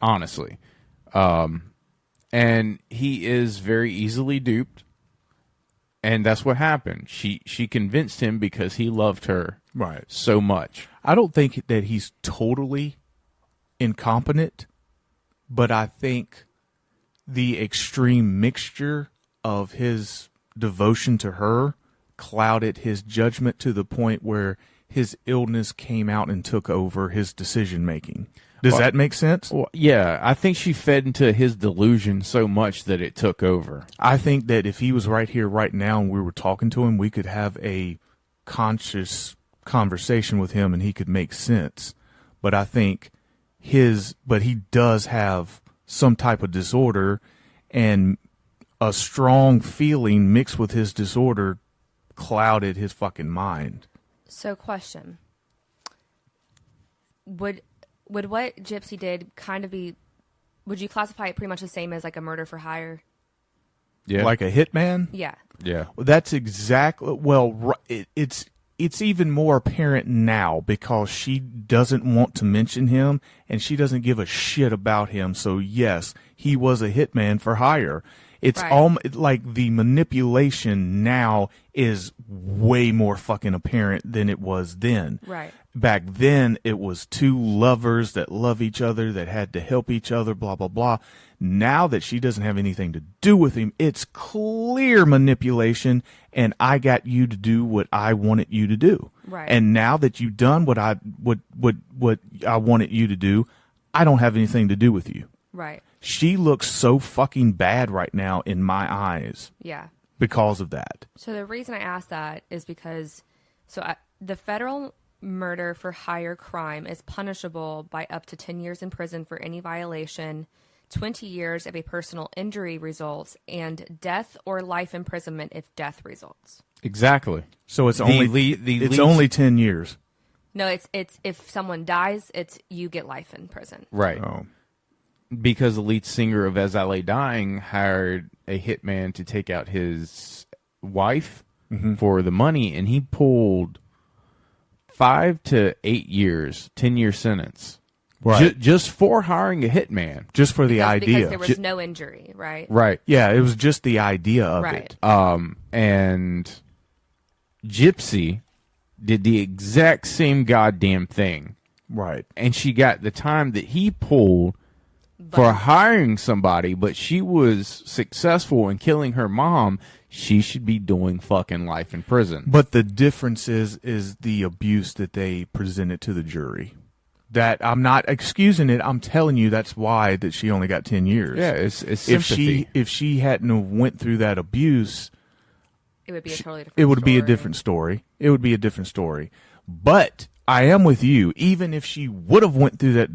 honestly. And he is very easily duped. And that's what happened. She convinced him because he loved her so much. I don't think that he's totally incompetent, but I think the extreme mixture of his devotion to her clouded his judgment to the point where his illness came out and took over his decision making. Does that make sense? Well, yeah, I think she fed into his delusion so much that it took over. I think that if he was right here, right now, and we were talking to him, we could have a conscious conversation with him and he could make sense. But I think but he does have some type of disorder, and a strong feeling mixed with his disorder clouded his fucking mind. So, question. Would what Gypsy did kind of be, would you classify it pretty much the same as like a murder for hire? Yeah. Like a hitman? Yeah. Yeah. That's exactly, well, it's even more apparent now because she doesn't want to mention him and she doesn't give a shit about him. So yes, he was a hitman for hire. It's all like the manipulation now is way more fucking apparent than it was then. Right. Back then, it was two lovers that love each other, that had to help each other, blah, blah, blah. Now that she doesn't have anything to do with him, it's clear manipulation, and I got you to do what I wanted you to do. Right. And now that you've done what I wanted you to do, I don't have anything to do with you. Right. She looks so fucking bad right now in my eyes. Yeah. Because of that. So the reason I asked that is because the federal murder for hire crime is punishable by up to 10 years in prison for any violation, 20 years if a personal injury results, and death or life imprisonment if death results. Exactly. So it's only 10 years. No, it's if someone dies, you get life in prison. Right. Oh. Because the lead singer of As I Lay Dying hired a hitman to take out his wife for the money, and he pulled 5 to 8 years, 10-year sentence. Right. Just for hiring a hitman. Just for the idea. Because there was no injury, right? Right. Yeah, it was just the idea of it. And Gypsy did the exact same goddamn thing. Right. And she got the time that he pulled for hiring somebody, but she was successful in killing her mom. She should be doing fucking life in prison. But the difference is the abuse that they presented to the jury. That I'm not excusing it. I'm telling you that's why that she only got 10 years. Yeah, it's sympathy. If she hadn't went through that abuse, it would be a totally different story. It would be a different story. It would be a different story. But I am with you. Even if she would have went through that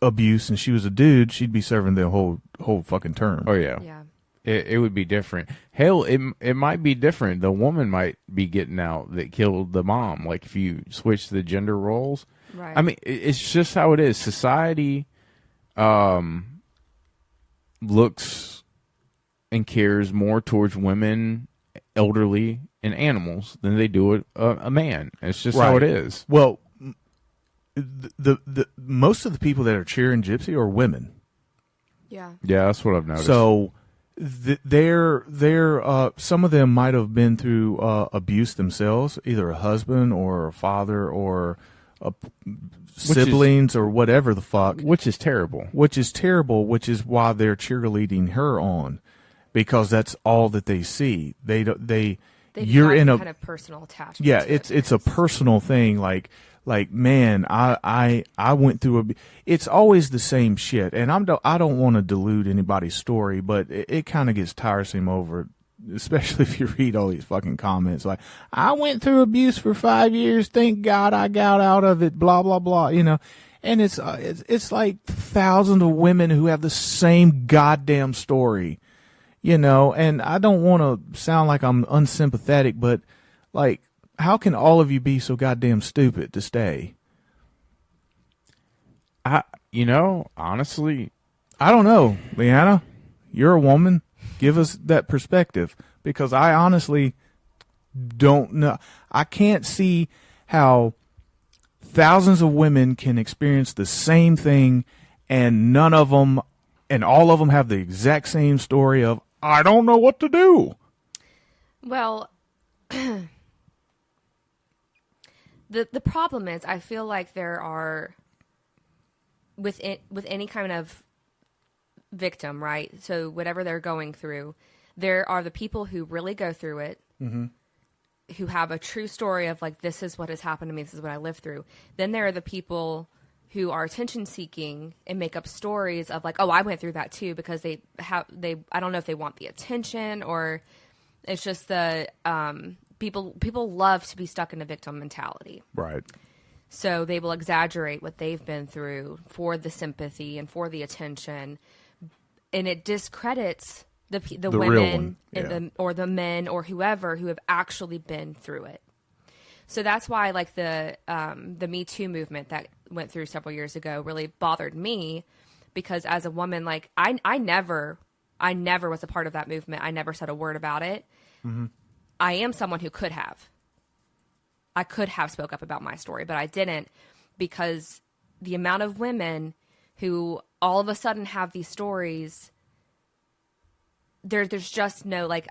abuse and she was a dude, she'd be serving the whole fucking term. Oh yeah. Yeah. It would be different. Hell, it might be different. The woman might be getting out that killed the mom. Like if you switch the gender roles. Right. I mean, it's just how it is. Society looks and cares more towards women, elderly, and animals than they do a man. It's just how it is. Well, the most of the people that are cheering Gypsy are women. Yeah. Yeah, that's what I've noticed. So they're some of them might have been through abuse themselves, either a husband or a father or siblings or whatever the fuck. Which is terrible. Which is why they're cheerleading her on, because that's all that they see. You're in a kind of personal attachment. Yeah, it's a personal thing. Like man, I went through it's always the same shit, and I don't want to dilute anybody's story, but it kind of gets tiresome over, especially if you read all these fucking comments like, I went through abuse for 5 years, thank God I got out of it, blah blah blah, you know. And it's like thousands of women who have the same goddamn story, you know. And I don't want to sound like I'm unsympathetic, but like, how can all of you be so goddamn stupid to stay? Honestly, I don't know. Leanna, you're a woman. Give us that perspective, because I honestly don't know. I can't see how thousands of women can experience the same thing and none of them, and all of them have the exact same story of, I don't know what to do. Well, the problem is, I feel like there are with any kind of victim, right? So whatever they're going through, there are the people who really go through it, who have a true story of like, this is what has happened to me, this is what I lived through. Then there are the people who are attention seeking and make up stories of like, oh, I went through that too, because I don't know if they want the attention, or it's just the people love to be stuck in a victim mentality. Right. So they will exaggerate what they've been through for the sympathy and for the attention, and it discredits the women or the men or whoever who have actually been through it. So that's why, like, the Me Too movement that went through several years ago really bothered me, because as a woman, like, I never was a part of that movement. I never said a word about it. Mm-hmm. I am someone who could have. I could have spoke up about my story, but I didn't, because the amount of women who all of a sudden have these stories, there's just no, like,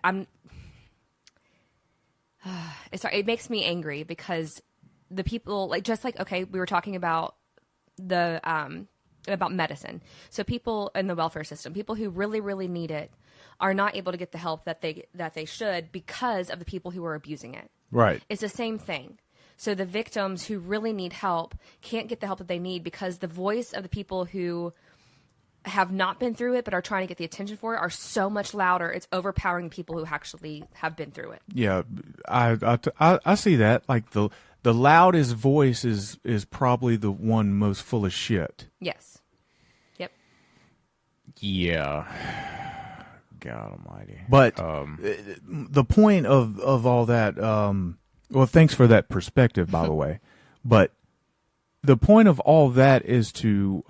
it makes me angry, because the people, like, just like, okay, we were talking about about medicine. So people in the welfare system, people who really, really need it, are not able to get the help that they should, because of the people who are abusing it. Right. It's the same thing. So the victims who really need help can't get the help that they need, because the voice of the people who have not been through it but are trying to get the attention for it are so much louder. It's overpowering people who actually have been through it. Yeah, I see that. Like, the loudest voice is probably the one most full of shit. Yes. Yep. Yeah. God almighty. But the point of all that, well, thanks for that perspective, by the way. But the point of all that is to,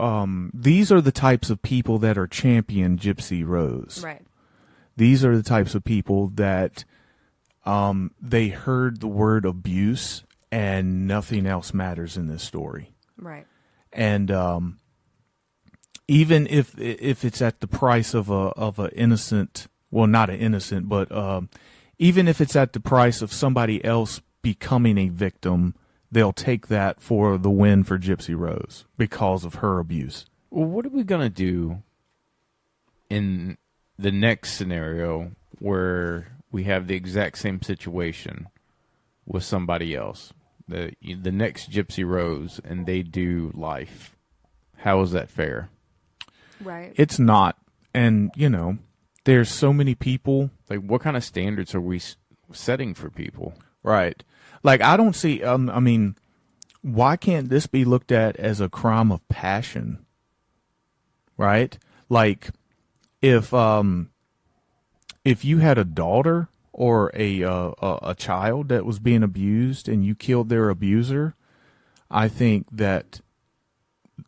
these are the types of people that are champion Gypsy Rose. Right. These are the types of people that they heard the word abuse and nothing else matters in this story. Right. And even if it's at the price of a innocent, well, not an innocent, but even if it's at the price of somebody else becoming a victim, they'll take that for the win for Gypsy Rose because of her abuse. Well, what are we going to do in the next scenario where we have the exact same situation with somebody else? The next Gypsy Rose, and they do life. How is that fair? Right. It's not. And, there's so many people. Like, what kind of standards are we setting for people? Right. Like, I don't see, why can't this be looked at as a crime of passion? Right? Like, if you had a daughter or a child that was being abused and you killed their abuser, I think that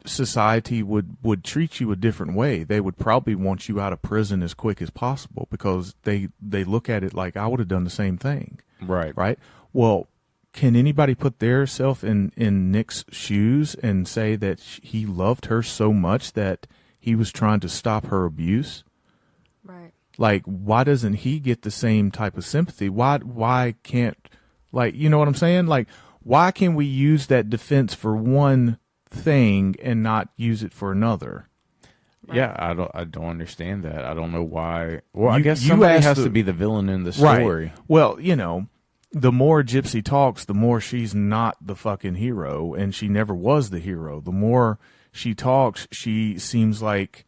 society would treat you a different way. They would probably want you out of prison as quick as possible, because they look at it like, I would have done the same thing. Right. Right? Well, can anybody put their self in Nick's shoes and say that he loved her so much that he was trying to stop her abuse? Right. Like, why doesn't he get the same type of sympathy? Why can't, like, you know what I'm saying? Like, why can we use that defense for one thing and not use it for another? Right. Yeah, I don't understand that. I don't know why. Well, I You- guess you somebody asked has the- to be the villain in the story. Right. Well, the more Gypsy talks, the more she's not the fucking hero, and she never was the hero. The more she talks, she seems like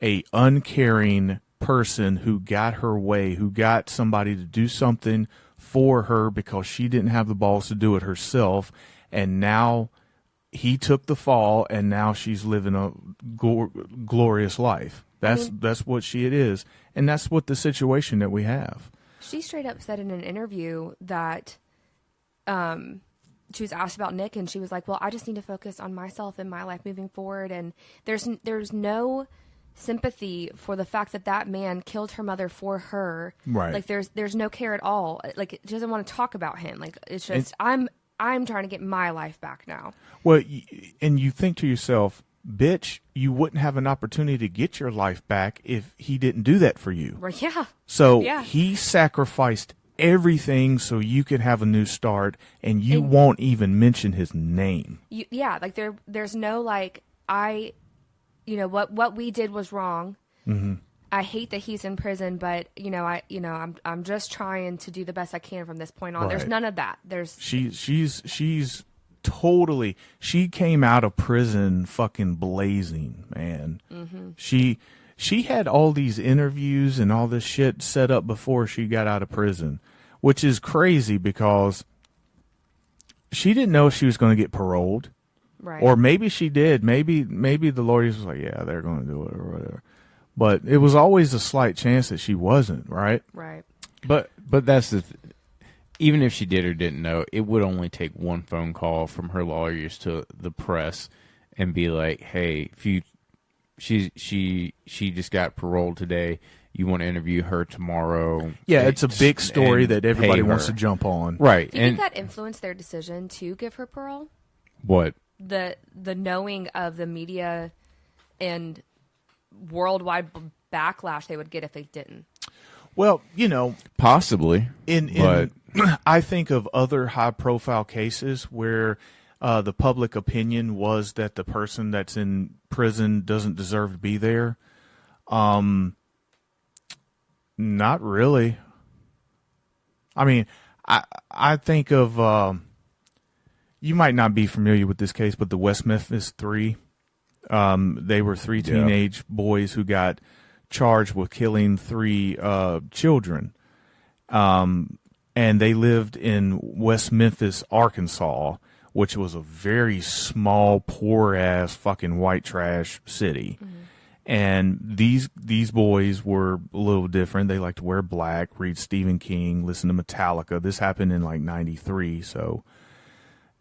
a uncaring person who got her way, who got somebody to do something for her because she didn't have the balls to do it herself, and now he took the fall, and now she's living a glorious life. That's what it is, and that's what the situation that we have. She straight up said in an interview that she was asked about Nick, and she was like, well, I just need to focus on myself and my life moving forward. And there's no sympathy for the fact that man killed her mother for her. Right. Like, there's no care at all. Like, she doesn't want to talk about him. Like, it's just, I'm trying to get my life back now. Well, and you think to yourself, bitch, you wouldn't have an opportunity to get your life back if he didn't do that for you. Right, yeah. So Yeah. he sacrificed everything so you could have a new start, and you won't even mention his name. Like there's no like what we did was wrong. Mm-hmm. I hate that he's in prison, but I'm just trying to do the best I can from this point on. Right. There's none of that. There's she's totally, she came out of prison fucking blazing, man. Mm-hmm. She had all these interviews and all this shit set up before she got out of prison, which is crazy because she didn't know if she was going to get paroled. right. Or maybe she did. Maybe the lawyers was like, yeah, they're going to do it or whatever. But it was always a slight chance that she wasn't, right? Right. But that's even if she did or didn't know, it would only take one phone call from her lawyers to the press and be like, hey, if you she just got paroled today, you want to interview her tomorrow. Yeah, it's a big story that everybody pay wants her. to jump on. Right. Do you think that influenced their decision to give her parole? What? The knowing of the media and worldwide backlash they would get if they didn't. Well, Possibly. in I think of other high-profile cases where the public opinion was that the person that's in prison doesn't deserve to be there. Not really. I mean, I think of you might not be familiar with this case, but the West Memphis Three. They were three teenage boys who got charged with killing three children. And they lived in West Memphis, Arkansas, which was a very small, poor-ass fucking white trash city. Mm-hmm. And these boys were a little different. They liked to wear black, read Stephen King, listen to Metallica. This happened in like 93, so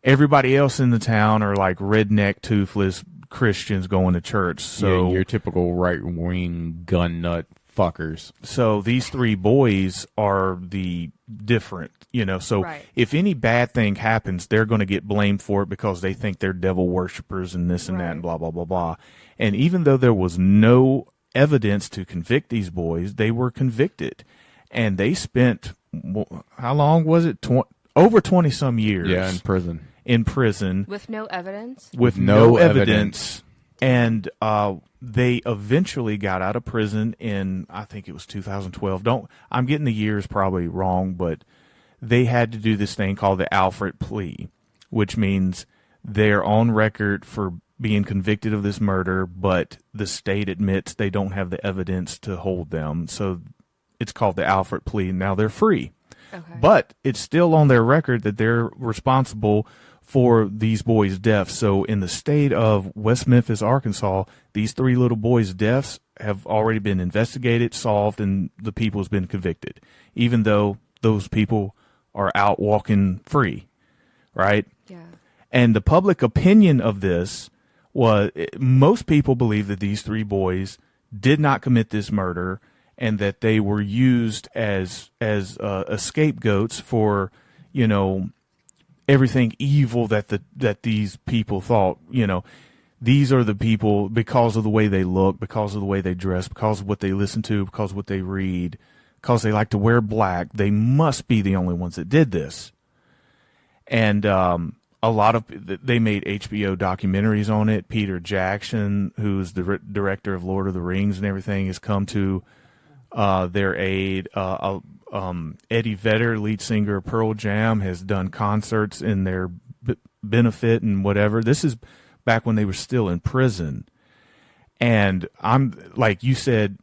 everybody else in the town are like redneck, toothless Christians going to church. So your typical right-wing gun nut fuckers. So these three boys are the different, so right. If any bad thing happens, they're going to get blamed for it because they think they're devil worshippers and this and that and blah, blah, blah, blah. And even though there was no evidence to convict these boys, they were convicted. And they spent, how long was it? Over 20 some years. Yeah, in prison. With no evidence? With no evidence. And they eventually got out of prison in, I think it was 2012. I'm getting the years probably wrong, but they had to do this thing called the Alfred plea, which means they're on record for being convicted of this murder, but the state admits they don't have the evidence to hold them. So it's called the Alfred plea. Now they're free. Okay. But it's still on their record that they're responsible for these boys' deaths. So in the state of West Memphis, Arkansas, these three little boys' deaths have already been investigated, solved, and the people's been convicted, even though those people are out walking free, right? Yeah. And the public opinion of this was, most people believe that these three boys did not commit this murder and that they were used as scapegoats for, everything evil that these people thought. These are the people, because of the way they look, because of the way they dress, because of what they listen to, because of what they read, because they like to wear black, they must be the only ones that did this. And a lot of, they made HBO documentaries on it. Peter Jackson, who's the director of Lord of the Rings and everything, has come to their aid. Eddie Vedder, lead singer of Pearl Jam, has done concerts in their benefit and whatever. This is back when they were still in prison. And I'm, like you said,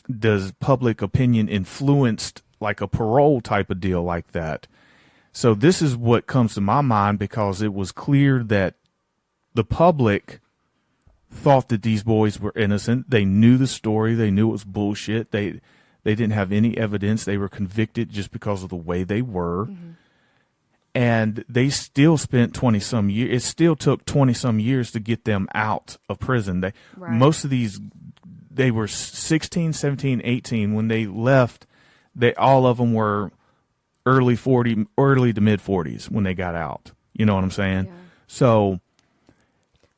does public opinion influenced like a parole type of deal like that? So this is what comes to my mind, because it was clear that the public thought that these boys were innocent. They knew the story. They knew it was bullshit. They didn't have any evidence. They were convicted just because of the way they were. Mm-hmm. And they still spent 20-some years. It still took 20-some years to get them out of prison. Most of these, they were 16, 17, 18. When they left, all of them were early to mid 40s when they got out. You know what I'm saying? Yeah. So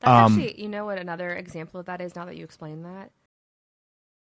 That's actually, you know what another example of that is now that you explain that?